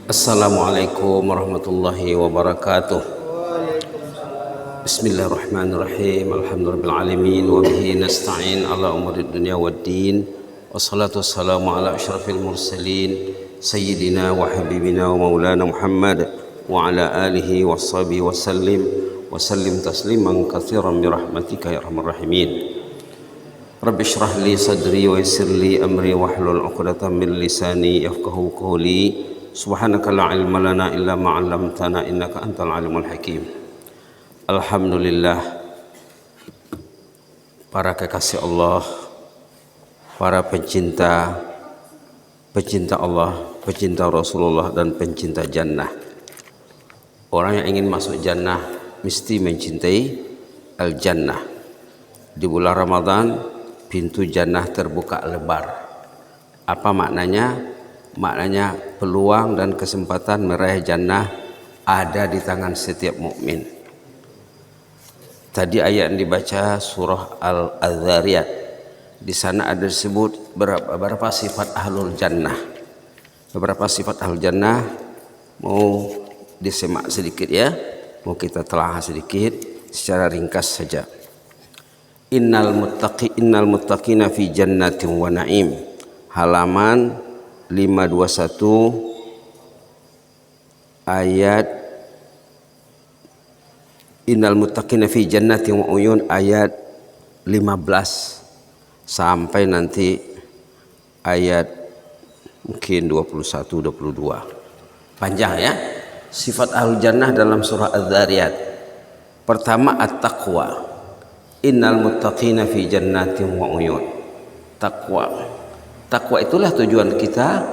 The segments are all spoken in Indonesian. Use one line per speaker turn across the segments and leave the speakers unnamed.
Assalamualaikum warahmatullahi wabarakatuh. Bismillahirrahmanirrahim. Alhamdulillahirabbil alamin wa bihi nasta'in ala umurid dunya waddin. Wassalatu wassalamu ala asyrafil mursalin sayyidina wa habibina wa maulana Muhammad wa ala alihi washabihi wasallim tasliman katsiran bi rahmatika ya arhamar rahimin. Rabbi shrah li sadri wa yassir li amri wahlul 'uqdatam min lisani yafqahu qawli. Subhanaka la ilma lana illa ma 'allamtana innaka antal alimul hakim. Alhamdulillah, para kekasih Allah, para pencinta Allah, pencinta Rasulullah dan pencinta jannah. Orang yang ingin masuk jannah mesti mencintai al-jannah. Di bulan Ramadan pintu jannah terbuka lebar. Apa maknanya? Maknanya peluang dan kesempatan meraih jannah ada di tangan setiap mukmin. Tadi ayat yang dibaca surah Al-Dzariyat, di sana ada disebut beberapa sifat ahlul jannah. Beberapa sifat ahlul jannah mau disimak sedikit ya, mau kita telah sedikit secara ringkas saja. Innal muttaqina fi jannatin wa na'im. Halaman 521 ayat innal muttaqina fi jannatin wa uyun ayat 15 sampai nanti ayat mungkin 21 22. Panjang ya. Sifat ahlul jannah dalam surah Az-Dzariyat. Pertama at-taqwa. Innal muttaqina fi jannatin wa uyun. Takwa itulah tujuan kita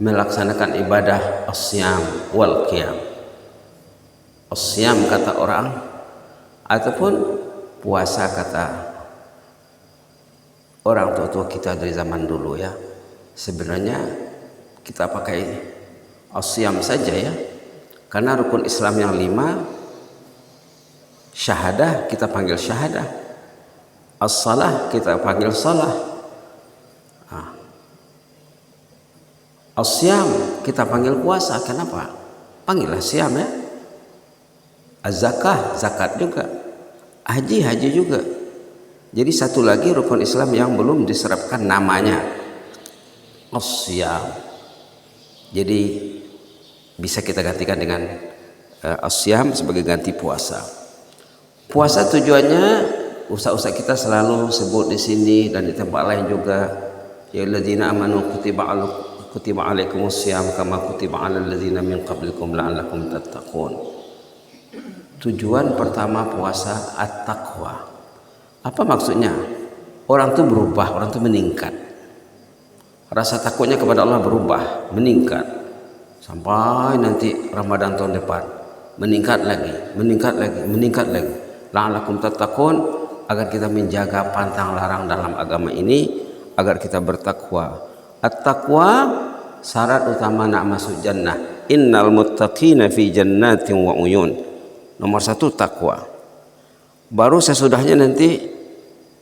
melaksanakan ibadah as-siyam wal qiyam. As-siyam kata orang ataupun puasa kata orang tua-tua kita dari zaman dulu ya. Sebenarnya kita pakai as-siyam saja ya. Karena rukun Islam yang 5, syahadah kita panggil syahadah. As-salah kita panggil salah. As-siyam kita panggil puasa. Kenapa? Panggillah siyam ya. Az-zakah, zakat juga. Haji juga. Jadi satu lagi rukun Islam yang belum diserapkan namanya, as-siyam. Jadi bisa kita gantikan dengan as-siyam sebagai ganti puasa. Puasa tujuannya usaha kita selalu sebut di sini dan di tempat lain juga. Ya alladzina amanu kutiba alaikumus syiyam kama kutiba alal ladzina min qablikum la'allakum tattaqun. Tujuan pertama puasa at-taqwa. Apa maksudnya? Orang itu berubah, orang itu meningkat. Rasa takutnya kepada Allah berubah, meningkat. Sampai nanti Ramadan tahun depan, meningkat lagi. La'allakum tattaqun, agar kita menjaga pantang larang dalam agama ini, agar kita bertakwa. At-taqwa syarat utama nak masuk jannah. Innal muttaqina fi jannatin wa uyun. Nomor 1 takwa. Baru sesudahnya nanti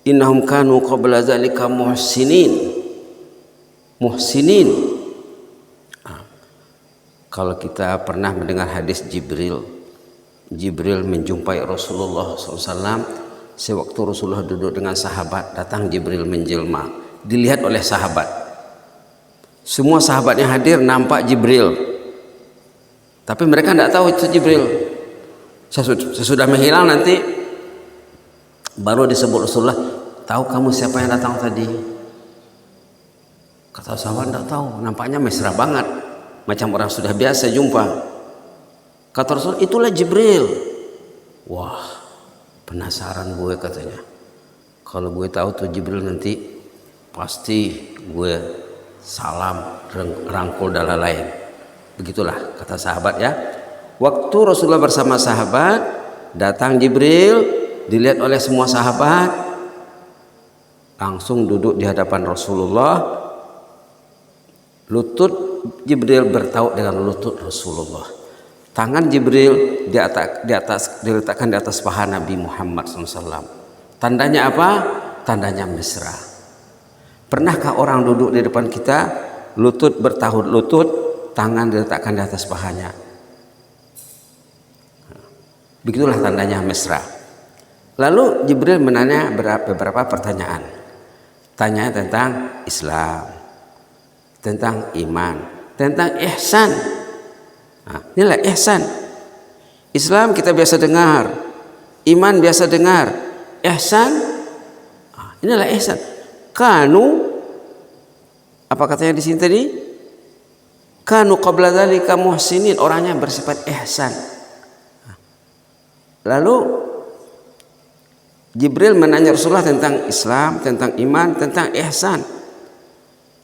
innahum kanu qabla zalika muhsinin. Kalau kita pernah mendengar hadis Jibril menjumpai Rasulullah SAW. Sewaktu Rasulullah duduk dengan sahabat, datang Jibril menjelma, dilihat oleh sahabat. Semua sahabat yang hadir nampak Jibril, tapi mereka tidak tahu itu Jibril. Sesudah menghilang nanti baru disebut Rasulullah, tahu kamu siapa yang datang tadi? Kata sahabat, tidak tahu, nampaknya mesra banget, macam orang sudah biasa jumpa. Kata Rasul, itulah Jibril. Wah, penasaran gue katanya. Kalau gue tahu tuh Jibril nanti pasti gue salam, rangkul dan lain-lain. Begitulah kata sahabat ya. Waktu Rasulullah bersama sahabat, datang Jibril, dilihat oleh semua sahabat, langsung duduk di hadapan Rasulullah. Lutut Jibril bertaut dengan lutut Rasulullah. Tangan Jibril diletakkan di atas paha Nabi Muhammad SAW. Tandanya apa? Tandanya mesra. Pernahkah orang duduk di depan kita, lutut bertaut lutut, tangan diletakkan di atas pahanya. Begitulah tandanya mesra. Lalu Jibril menanya beberapa pertanyaan. Tanya tentang Islam, tentang iman, tentang ihsan. Nah, inilah ihsan. Islam kita biasa dengar, iman biasa dengar, ihsan, inilah ihsan. Kanu, apa katanya di sini tadi? Kanu qabla dzalika muhsinin, orangnya bersifat ihsan. Lalu Jibril menanya Rasulullah tentang Islam, tentang iman, tentang ihsan.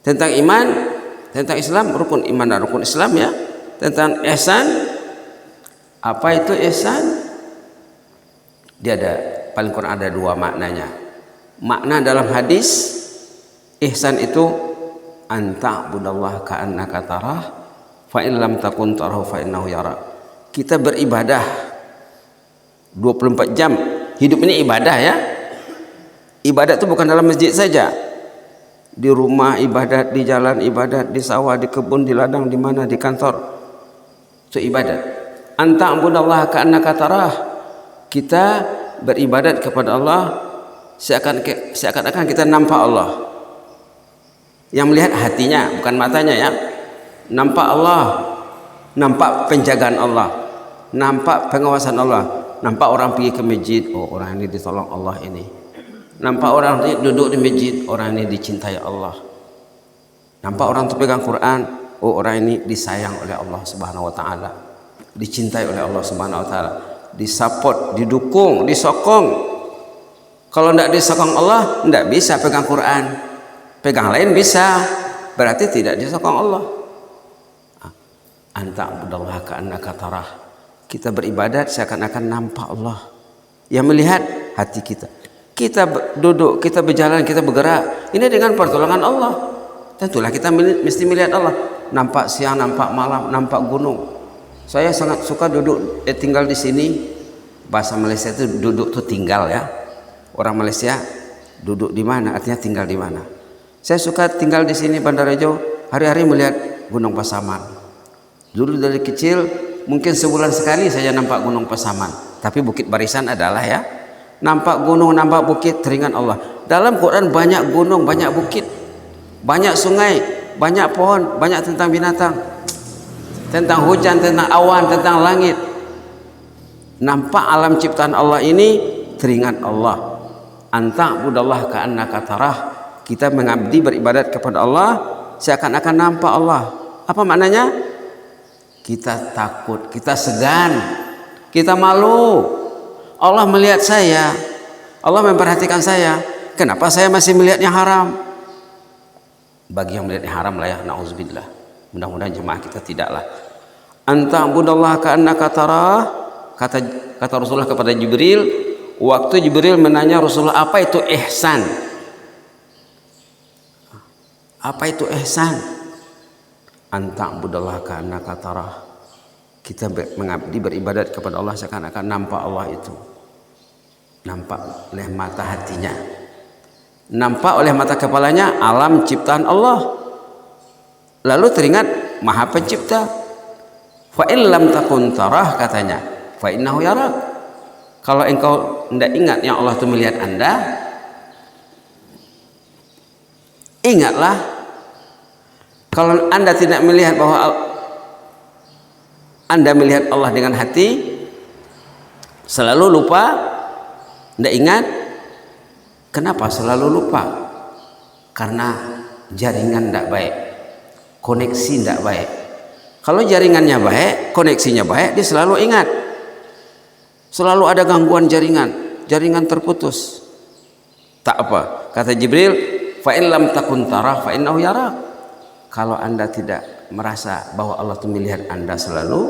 Tentang iman, tentang Islam, rukun iman dan rukun Islam ya. Tentang ihsan, apa itu ihsan? Dia ada, paling kurang ada dua maknanya. Makna dalam hadis, ihsan itu anta budallah ka'annaka tarah fa in lam takun tarahu fa innahu yara. Kita beribadah 24 jam. Hidup ini ibadah ya. Ibadah itu bukan dalam masjid saja. Di rumah ibadat, di jalan ibadat, di sawah, di kebun, di ladang, di mana, di kantor. Itu ibadat. Anta abudallah ka'annaka tarah. Kita beribadat kepada Allah seakan-akan kita nampak Allah. Yang melihat hatinya, bukan matanya ya. Nampak Allah, nampak penjagaan Allah, nampak pengawasan Allah. Nampak orang pergi ke masjid, oh orang ini ditolong Allah ini. Nampak orang duduk di masjid, orang ini dicintai Allah. Nampak orang pegang Quran, oh orang ini disayang oleh Allah Subhanahu wa taala. Dicintai oleh Allah Subhanahu wa taala. Disupport, didukung, disokong. Kalau tidak disokong Allah, tidak bisa pegang Quran. Pegang lain bisa, berarti tidak disokong Allah. Anta abudallah ka'annaka tarah. Kita beribadat seakan-akan nampak Allah yang melihat hati kita. Kita duduk, kita berjalan, kita bergerak. Ini dengan pertolongan Allah. Tentulah kita mesti melihat Allah. Nampak siang, nampak malam, nampak gunung. Saya sangat suka duduk, tinggal di sini. Bahasa Malaysia itu duduk itu tinggal ya. Orang Malaysia duduk di mana? Artinya tinggal di mana. Saya suka tinggal di sini Bandarjo. Hari-hari melihat Gunung Pasaman. Dulu dari kecil. Mungkin sebulan sekali saja nampak Gunung Pasaman. Tapi Bukit Barisan adalah ya. Nampak gunung, nampak bukit, teringat Allah. Dalam Quran banyak gunung, banyak bukit. Banyak sungai, banyak pohon, banyak tentang binatang. Tentang hujan, tentang awan, tentang langit. Nampak alam ciptaan Allah ini, teringat Allah. Anta budallah ka'annaka tarah. Kita mengabdi beribadat kepada Allah seakan-akan nampak Allah. Apa maknanya? Kita takut, kita segan, kita malu. Allah melihat saya, Allah memperhatikan saya. Kenapa saya masih melihat yang haram? Bagi yang melihat yang haram lah ya, na'udzubillah. Mudah-mudahan jemaah kita tidaklah. Anta budallah ka'annaka tarah. Kata Rasulullah kepada Jibril, waktu Jibril menanya Rasulullah, apa itu ihsan? Apa itu ihsan? Anta budallah ka'annaka tarah. Kita mengabdi beribadat kepada Allah seakan-akan nampak Allah itu. Nampak oleh mata hatinya. Nampak oleh mata kepalanya alam ciptaan Allah. Lalu teringat Maha Pencipta. Fa in lam takun tarah katanya, fa innahu yarak. Kalau engkau tidak ingat yang Allah itu melihat Anda, ingatlah. Kalau Anda tidak melihat bahwa Anda melihat Allah dengan hati, selalu lupa, tidak ingat. Kenapa selalu lupa? Karena jaringan tidak baik, koneksi tidak baik. Kalau jaringannya baik, koneksinya baik, dia selalu ingat. Selalu ada gangguan jaringan terputus. Tak apa, kata Jibril, fa in lam takun tarah fa innahu yarak. Kalau Anda tidak merasa bahwa Allah itu melihat Anda selalu,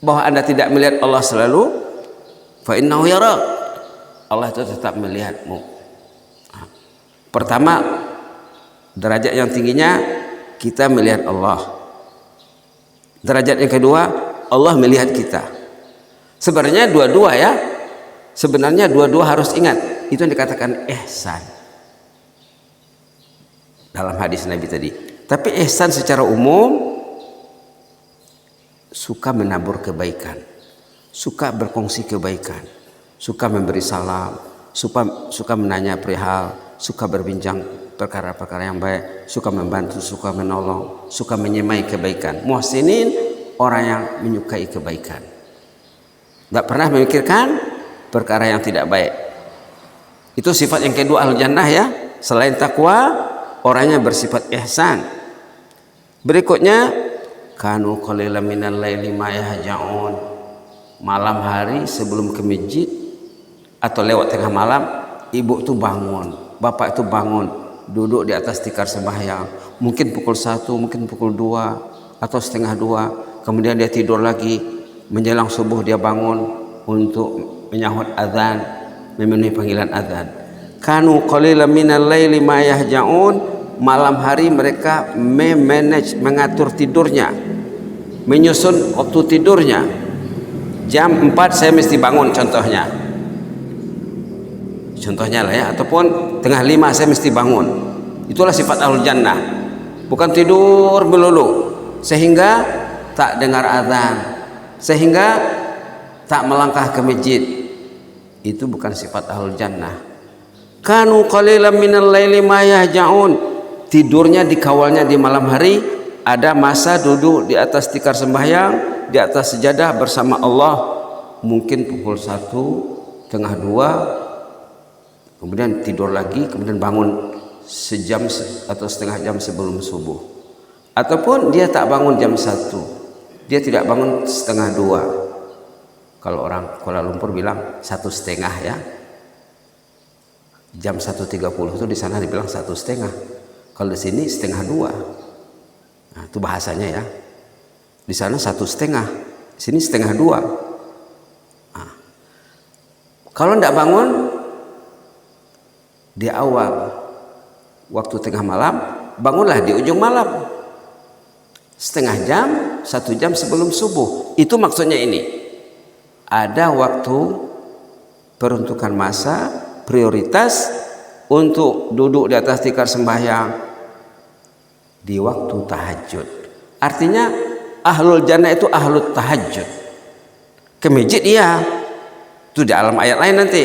bahwa Anda tidak melihat Allah selalu, fa innahu yarak. Allah itu tetap melihatmu. Pertama, derajat yang tingginya kita melihat Allah. Derajat yang kedua, Allah melihat kita. Sebenarnya dua-dua ya. Sebenarnya dua-dua harus ingat. Itu yang dikatakan ihsan. Dalam hadis Nabi tadi, Tapi ihsan secara umum suka menabur kebaikan, suka berkongsi kebaikan, suka memberi salam, suka menanya perihal, suka berbincang perkara-perkara yang baik, suka membantu, suka menolong, suka menyemai kebaikan. Muhsinin, orang yang menyukai kebaikan, tidak pernah memikirkan perkara yang tidak baik. Itu sifat yang kedua ahlu jannah ya. Selain takwa, orangnya bersifat ihsan. Berikutnya, kanu qalilan minal laili ma yahja'un. Malam hari sebelum ke masjid atau lewat tengah malam, ibu itu bangun, bapak itu bangun, duduk di atas tikar sembahyang. Mungkin pukul 1, mungkin pukul 2 atau setengah 2. Kemudian dia tidur lagi. Menjelang subuh dia bangun untuk menyahut azan, memenuhi panggilan azan. Kanu qalilan minal laili ma yahja'un. Malam hari mereka memanage, mengatur tidurnya, menyusun waktu tidurnya. Jam 4 saya mesti bangun contohnya lah ya, ataupun tengah 5 saya mesti bangun. Itulah sifat ahlul jannah. Bukan tidur melulu sehingga tak dengar azan, sehingga tak melangkah ke masjid. Itu bukan sifat ahlul jannah. Kanu qalilan minal laili ma yahja'un. Tidurnya dikawalnya di malam hari, ada masa duduk di atas tikar sembahyang, di atas sejadah bersama Allah, mungkin pukul 1, tengah 2, kemudian tidur lagi, kemudian bangun sejam atau setengah jam sebelum subuh. Ataupun dia tak bangun jam 1, dia tidak bangun setengah 2. Kalau orang Kuala Lumpur bilang 1,5 ya. Jam 1.30 itu di sana dibilang 1,5. Kalau di sini setengah 2. Nah, itu bahasanya ya. Di sana 1,5, di sini setengah 2. Nah, kalau tidak bangun di awal waktu tengah malam, bangunlah di ujung malam. Setengah jam, 1 jam sebelum subuh. Itu maksudnya ini. Ada waktu peruntukan masa, prioritas untuk duduk di atas tikar sembahyang di waktu tahajud. Artinya ahlul jannah itu ahlul tahajud. Ke masjid iya, itu di alam ayat lain nanti.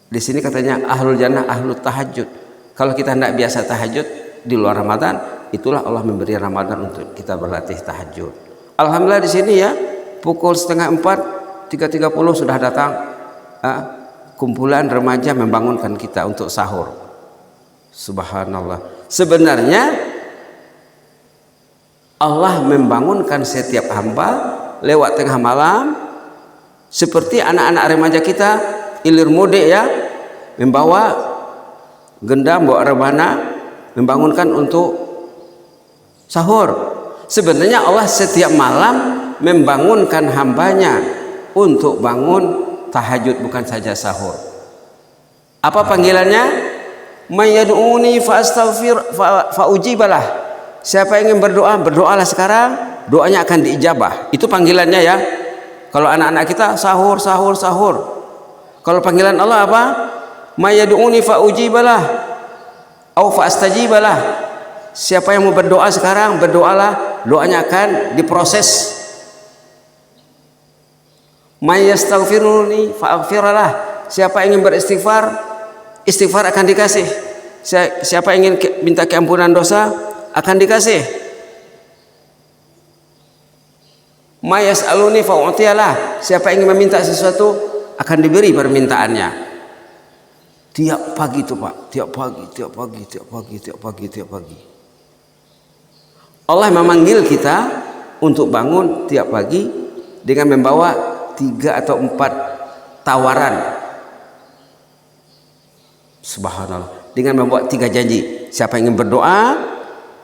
Di sini katanya ahlul jannah ahlul tahajud. Kalau kita tidak biasa tahajud di luar Ramadan, itulah Allah memberi Ramadan untuk kita berlatih tahajud. Alhamdulillah di sini ya, pukul 3:30, 3:30 sudah datang kumpulan remaja membangunkan kita untuk sahur. Subhanallah. Sebenarnya Allah membangunkan setiap hamba lewat tengah malam, seperti anak-anak remaja kita ilir mudik ya, membawa gendam, bawa rebana, membangunkan untuk sahur. Sebenarnya Allah setiap malam membangunkan hambanya untuk bangun tahajud, bukan saja sahur. Apa panggilannya? Mayyad'uni fa'astaghfir fa'ujibalah. Siapa yang ingin berdoa, berdoalah sekarang, doanya akan diijabah. Itu panggilannya ya. Kalau anak-anak kita sahur, sahur, sahur. Kalau panggilan Allah apa? Mayyad'uni fa'ujibalah au fa'astajibalah. Siapa yang mau berdoa sekarang, berdoalah, doanya akan diproses. Mayyastaghfiruni fa'aghfiralah. Siapa yang ingin beristighfar, istighfar akan dikasih. Siapa yang ingin minta keampunan dosa, akan dikasih. Mayyas'aluni fa'utiyalah. Siapa yang ingin meminta sesuatu, akan diberi permintaannya. Tiap pagi itu Pak, tiap pagi, tiap pagi, tiap pagi, tiap pagi, tiap pagi. Allah memanggil kita untuk bangun tiap pagi dengan membawa 3 atau 4 tawaran. Subhanallah. Dengan membuat 3 janji. Siapa yang ingin berdoa,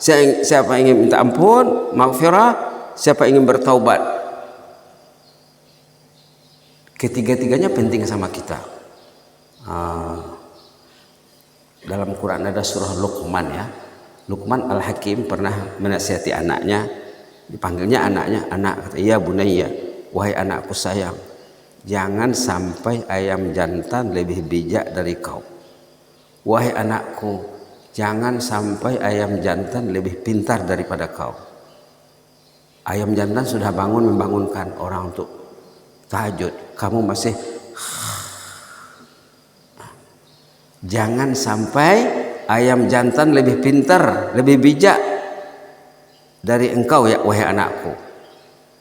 siapa yang ingin minta ampun, maghfirah, siapa yang ingin bertaubat. Ketiga-tiganya penting sama kita. Dalam Quran ada surah Luqman ya. Luqman Al-Hakim pernah menasihati anaknya. Dipanggilnya anaknya, anak, kata, ya bunayya, wahai anakku sayang, jangan sampai ayam jantan lebih bijak dari kau. Wahai anakku, jangan sampai ayam jantan lebih pintar daripada kau. Ayam jantan sudah membangunkan orang untuk tahajud, kamu masih. Jangan sampai ayam jantan lebih pintar, lebih bijak dari engkau ya wahai anakku.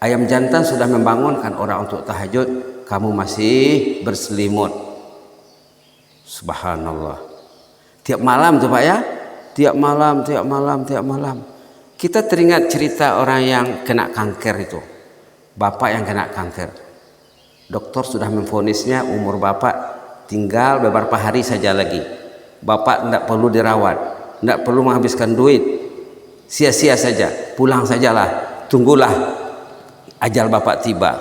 Ayam jantan sudah membangunkan orang untuk tahajud, kamu masih berselimut. Subhanallah. Tiap malam tuh Pak ya, tiap malam. Kita teringat cerita orang yang kena kanker itu, bapak yang kena kanker. Dokter sudah memvonisnya umur bapak tinggal beberapa hari saja lagi. Bapak tidak perlu dirawat, tidak perlu menghabiskan duit, sia-sia saja, pulang sajalah, tunggulah ajal bapak tiba.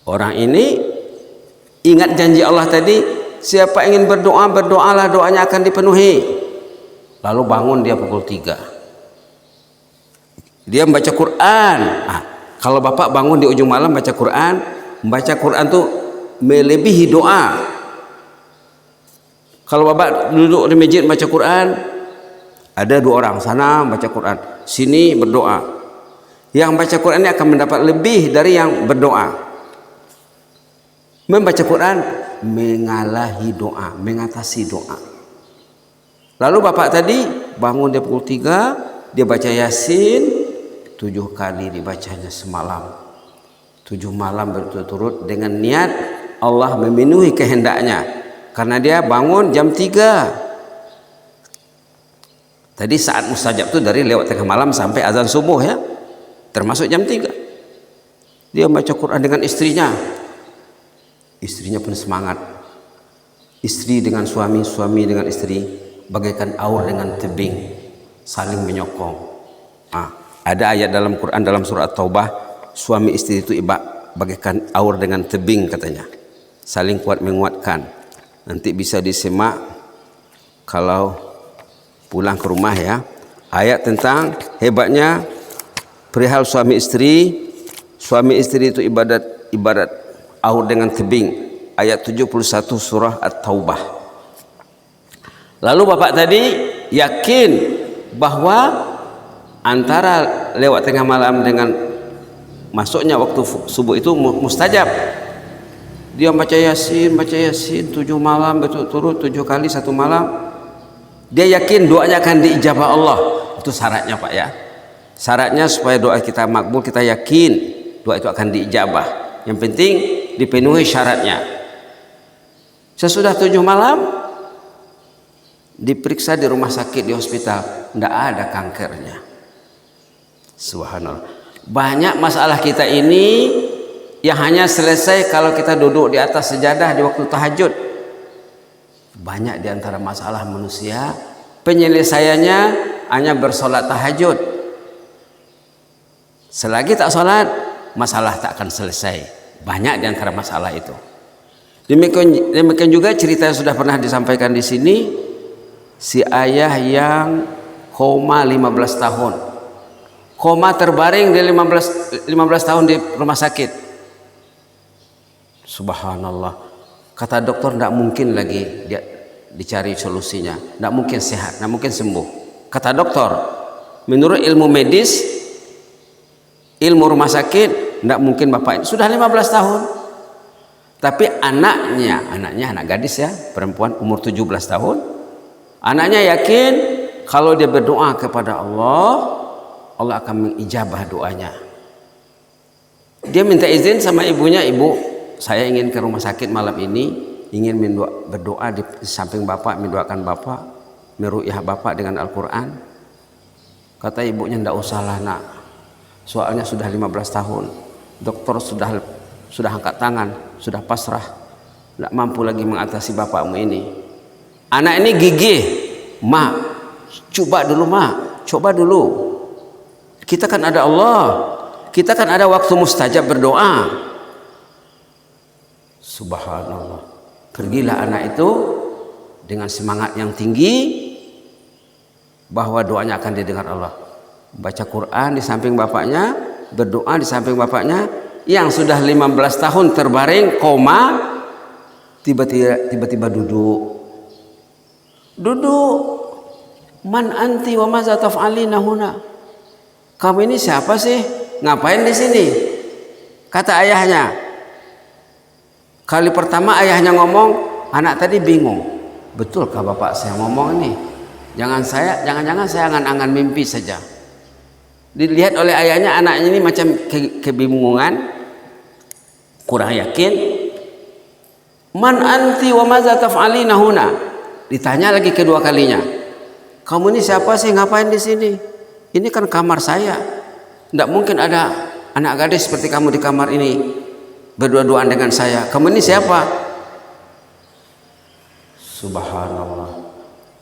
Orang ini ingat janji Allah tadi, siapa ingin berdoa, berdoalah, doanya akan dipenuhi. Lalu bangun dia pukul 3. Dia membaca Quran. Kalau bapak bangun di ujung malam baca Quran, membaca Quran tuh melebihi doa. Kalau bapak duduk di masjid baca Quran, ada 2 orang, sana baca Quran, sini berdoa. Yang baca Quran ini akan mendapat lebih dari yang berdoa. Membaca Quran mengalahi doa, mengatasi doa. Lalu bapak tadi bangun dia pukul 3, dia baca Yasin 7 kali dibacanya semalam. 7 malam berturut-turut dengan niat Allah memenuhi kehendaknya. Karena dia bangun jam 3. Tadi saat mustajab itu dari lewat tengah malam sampai azan subuh ya. Termasuk jam 3. Dia baca Quran dengan istrinya. Istrinya pun semangat. Istri dengan suami, suami dengan istri. Bagaikan aur dengan tebing, saling menyokong. Ada ayat dalam Quran dalam surat Taubah, suami istri itu bagaikan aur dengan tebing katanya, saling kuat menguatkan. Nanti bisa disimak kalau pulang ke rumah ya. Ayat tentang hebatnya perihal suami istri. Suami istri itu ibarat aur dengan tebing. Ayat 71 surah At-Taubah. Lalu bapak tadi yakin bahwa antara lewat tengah malam dengan masuknya waktu subuh itu mustajab. Dia baca Yasin 7 malam berturut-turut 7 kali 1 malam. Dia yakin doanya akan diijabah Allah. Itu syaratnya Pak ya. Syaratnya supaya doa kita makbul, kita yakin doa itu akan diijabah. Yang penting dipenuhi syaratnya. Sesudah 7 malam diperiksa di rumah sakit, di hospital, tidak ada kankernya. Subhanallah. Banyak masalah kita ini yang hanya selesai kalau kita duduk di atas sejadah di waktu tahajud. Banyak di antara masalah manusia penyelesaiannya hanya bersolat tahajud. Selagi tak solat, masalah tak akan selesai. Banyak di antara masalah itu. Demikian juga cerita yang sudah pernah disampaikan di sini. Si ayah yang koma 15 tahun, koma terbaring di 15 tahun di rumah sakit. Subhanallah. Kata dokter tidak mungkin lagi dia dicari solusinya, tidak mungkin sehat, tidak mungkin sembuh. Kata dokter, menurut ilmu medis, ilmu rumah sakit, tidak mungkin bapak ini sudah 15 tahun. Tapi anaknya anak gadis ya, perempuan umur 17 tahun. Anaknya yakin kalau dia berdoa kepada Allah, Allah akan mengijabah doanya. Dia minta izin sama ibunya, ibu, saya ingin ke rumah sakit malam ini, ingin berdoa di samping bapak, mendoakan bapak, meruqyah bapak dengan Al-Quran. Kata ibunya, tidak usahlah nak, soalnya sudah 15 tahun, dokter sudah angkat tangan, sudah pasrah, tidak mampu lagi mengatasi bapakmu ini. Anak ini gigih, mak, coba dulu. Kita kan ada Allah, kita kan ada waktu mustajab berdoa. Subhanallah. Pergilah anak itu dengan semangat yang tinggi bahwa doanya akan didengar Allah. Baca Quran di samping bapaknya, berdoa di samping bapaknya yang sudah 15 tahun terbaring koma, tiba-tiba duduk. Duduk. Man anti wa maza taf'alina huna? Kamu ini siapa sih? Ngapain di sini? Kata ayahnya. Kali pertama ayahnya ngomong, anak tadi bingung. Betulkah bapak saya ngomong ini? Jangan-jangan saya angan-angan mimpi saja. Dilihat oleh ayahnya, anaknya ini macam kebingungan, kurang yakin. Man anti wa maza taf'alina huna? Ditanya lagi kedua kalinya. Kamu ini siapa sih, ngapain di sini? Ini kan kamar saya. Tidak mungkin ada anak gadis seperti kamu di kamar ini berdua-duaan dengan saya. Kamu ini siapa? Subhanallah.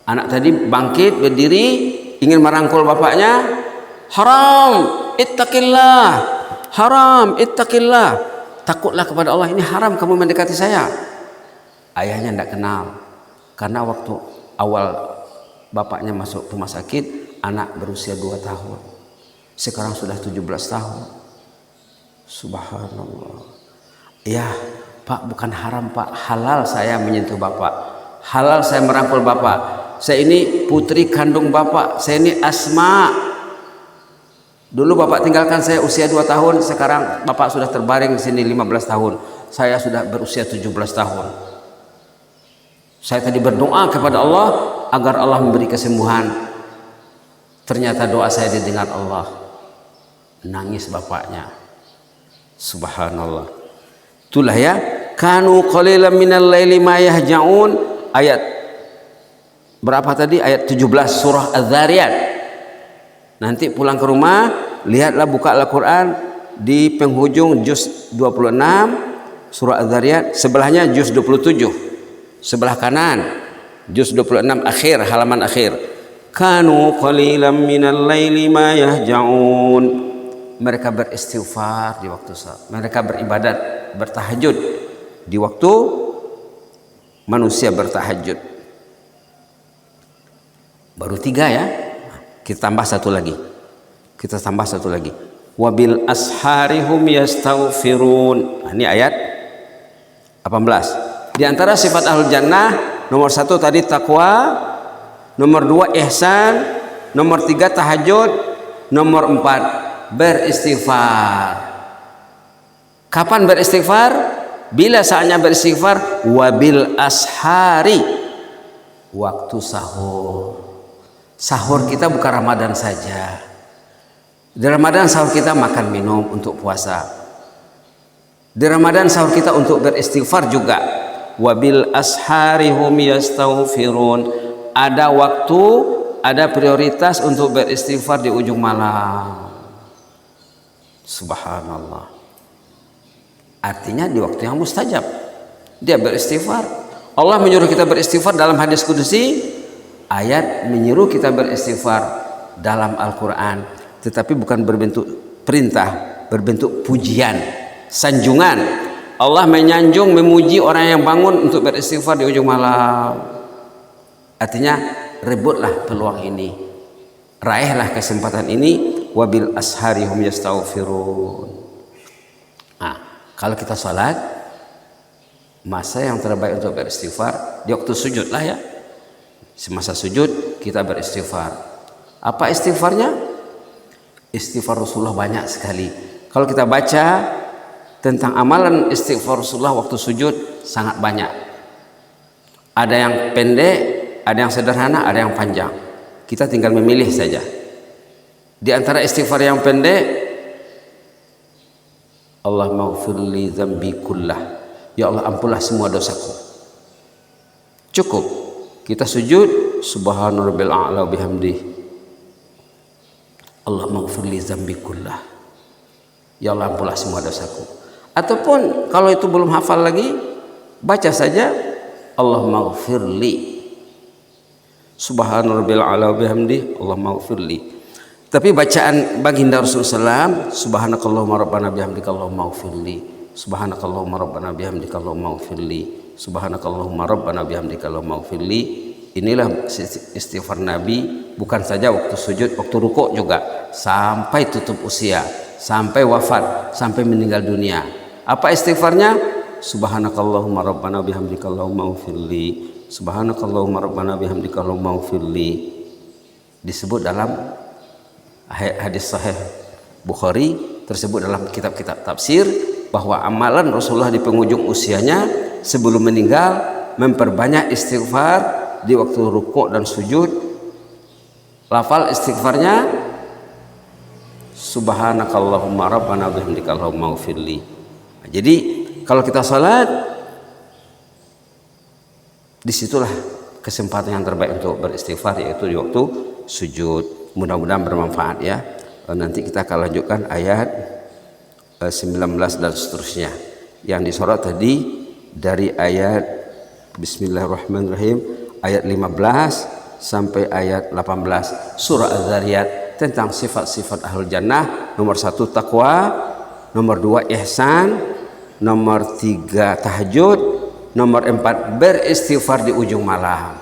Anak tadi bangkit berdiri ingin merangkul bapaknya. Haram, ittaqillah. Haram, ittaqillah. Takutlah kepada Allah, ini haram kamu mendekati saya. Ayahnya tidak kenal. Karena waktu awal bapaknya masuk rumah sakit, anak berusia 2 tahun. Sekarang sudah 17 tahun. Subhanallah. Ya, Pak, bukan haram, Pak. Halal saya menyentuh Bapak. Halal saya merangkul Bapak. Saya ini putri kandung Bapak. Saya ini Asma. Dulu Bapak tinggalkan saya usia 2 tahun. Sekarang Bapak sudah terbaring di sini 15 tahun. Saya sudah berusia 17 tahun. Saya tadi berdoa kepada Allah agar Allah memberi kesembuhan. Ternyata doa saya didengar Allah. Nangis bapaknya. Subhanallah. Itulah ya. Kanu qalilan minal laili ma yahja'un. Ayat berapa tadi? Ayat 17 surah Az-Zariyat. Nanti pulang ke rumah, lihatlah, buka Al-Quran di penghujung juz 26 surah Az-Zariyat, sebelahnya juz 27. Sebelah kanan juz 26 akhir, halaman akhir. Kanu qalilan minal laili ma yahja'un. Mereka beristighfar di waktu salat. Mereka beribadat, bertahajud di waktu manusia bertahajud. Baru 3 ya. Kita tambah satu lagi. Wabil asharihum yastaghfirun. Nah, ini ayat 18. Di antara sifat ahlul jannah, nomor 1 tadi takwa, nomor 2 ihsan, nomor 3 tahajud, nomor 4 beristighfar. Kapan beristighfar? Bila saatnya beristighfar, wabil ashari, waktu sahur. Sahur kita bukan Ramadan saja. Di Ramadan sahur kita makan minum untuk puasa. Di Ramadan sahur kita untuk beristighfar juga. Wabil ashari hum yastaghfirun. Ada waktu, ada prioritas untuk beristighfar di ujung malam. Subhanallah. Artinya di waktu yang mustajab dia beristighfar. Allah menyuruh kita beristighfar dalam hadis kudusi, ayat menyuruh kita beristighfar dalam Al-Quran, tetapi bukan berbentuk perintah, berbentuk pujian, sanjungan. Allah menyanjung, memuji orang yang bangun untuk beristighfar di ujung malam. Artinya rebutlah peluang ini, raihlah kesempatan ini. Wabil ashari hum yastaghfirun. Nah, kalau kita sholat, masa yang terbaik untuk beristighfar di waktu sujud lah ya. Semasa sujud kita beristighfar. Apa istighfarnya? Istighfar Rasulullah banyak sekali. Kalau kita baca tentang amalan istighfar Rasulullah waktu sujud, sangat banyak. Ada yang pendek, ada yang sederhana, ada yang panjang. Kita tinggal memilih saja. Di antara istighfar yang pendek, Allahumma ighfirli dzambi kullah. Ya Allah, ampunlah semua dosaku. Cukup. Kita sujud, subhana rabbil a'la bihamdihi. Allahumma ighfirli dzambi kullah. Ya Allah, ampunlah semua dosaku. Ataupun kalau itu belum hafal lagi, baca saja Allahumma ighfirli subhana rabbil a'la bihamdihi Allahumma ighfirli. Tapi bacaan baginda Rasulullah SAW, subhanakallahumma rabbana bihamdika Allahumma ighfirli, subhanakallahumma rabbana bihamdika Allahumma ighfirli, subhanakallahumma rabbana bihamdika Allahumma ighfirli. Inilah istighfar Nabi, bukan saja waktu sujud, waktu rukuk juga, sampai tutup usia, sampai wafat, sampai meninggal dunia. Apa istighfarnya? Subhanakallahumma rabbana bihamdika Allahumma ighfirli, subhanakallahumma rabbana bihamdika allahumma ighfirli. Disebut dalam hadis sahih Bukhari, tersebut dalam kitab-kitab tafsir, bahwa amalan Rasulullah di penghujung usianya sebelum meninggal memperbanyak istighfar di waktu rukuk dan sujud. Lafal istighfarnya subhanakallahumma rabbana bihamdika allahumma ighfirli. Jadi kalau kita salat, disitulah kesempatan yang terbaik untuk beristighfar, yaitu di waktu sujud. Mudah-mudahan bermanfaat ya. Nanti kita akan lanjutkan ayat 19 dan seterusnya. Yang disorot tadi dari ayat bismillahirrahmanirrahim ayat 15 sampai ayat 18 surah Az-Zariyat, tentang sifat-sifat ahlul jannah. Nomor 1 takwa, nomor 2 ihsan, nomor 3 tahajud, nomor 4 beristighfar di ujung malam.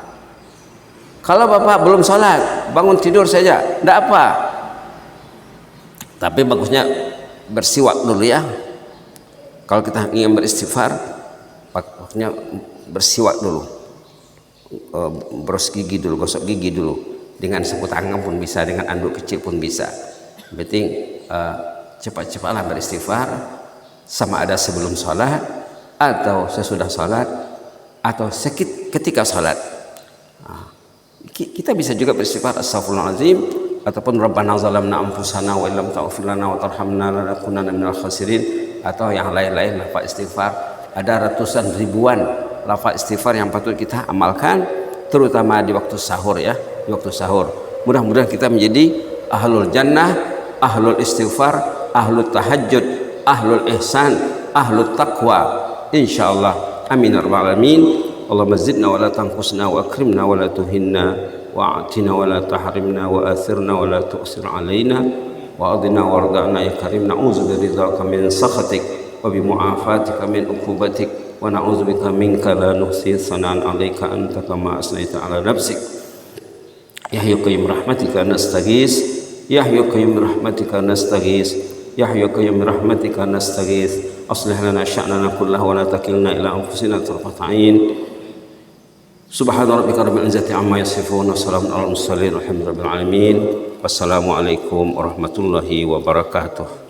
Kalau bapak belum sholat, bangun tidur saja, tidak apa, tapi bagusnya bersiwak dulu ya. Kalau kita ingin beristighfar, waktunya bersiwak dulu, beros gigi dulu, gosok gigi dulu, dengan sapu tangan pun bisa, dengan anduk kecil pun bisa. Yang penting cepat-cepatlah beristighfar, sama ada sebelum sholat atau sesudah sholat atau ketika sholat. Kita bisa juga beristighfar astaghfirullahaladzim, ataupun rabbana zalamna anfusana wa illam taghfir lana wa tarhamna lanakunanna minal khasirin, atau yang lain-lain lafaz istighfar. Ada ratusan ribuan lafaz istighfar yang patut kita amalkan, terutama di waktu sahur ya, di waktu sahur. Mudah-mudahan kita menjadi ahlul jannah, ahlul istighfar, ahlul tahajud, ahlul ihsan, ahlul taqwa, insyaallah. Amin ya rabbal alamin. Allahumma zidna wa la tanqusna wa akrimna wa la tuhinna wa atina wa la tahrimna wa athirna wa la tu'sir alaina wa adina warda'na ya karim. Na'udzu biridhaka min sakhatik wa bi mu'afatika min uqubatik wa na'udzu bika minka la nuhsi sanan 'alaika anta kama asnaita 'ala nafsik. Ya hayyu qayyum rahmatika nastaghis, ya hayyu qayyum rahmatika nastaghis, ya hayyu qayyum rahmatika nastaghis. Aslih lana sya'nana kullahu wa la takilna ila anfusina tarfata 'ain. Subhana rabbika rabbil izzati amma yasifun wa salamun alal mursalin walhamdulillahi rabbil alamin. Wassalamualaikum warahmatullahi wabarakatuh.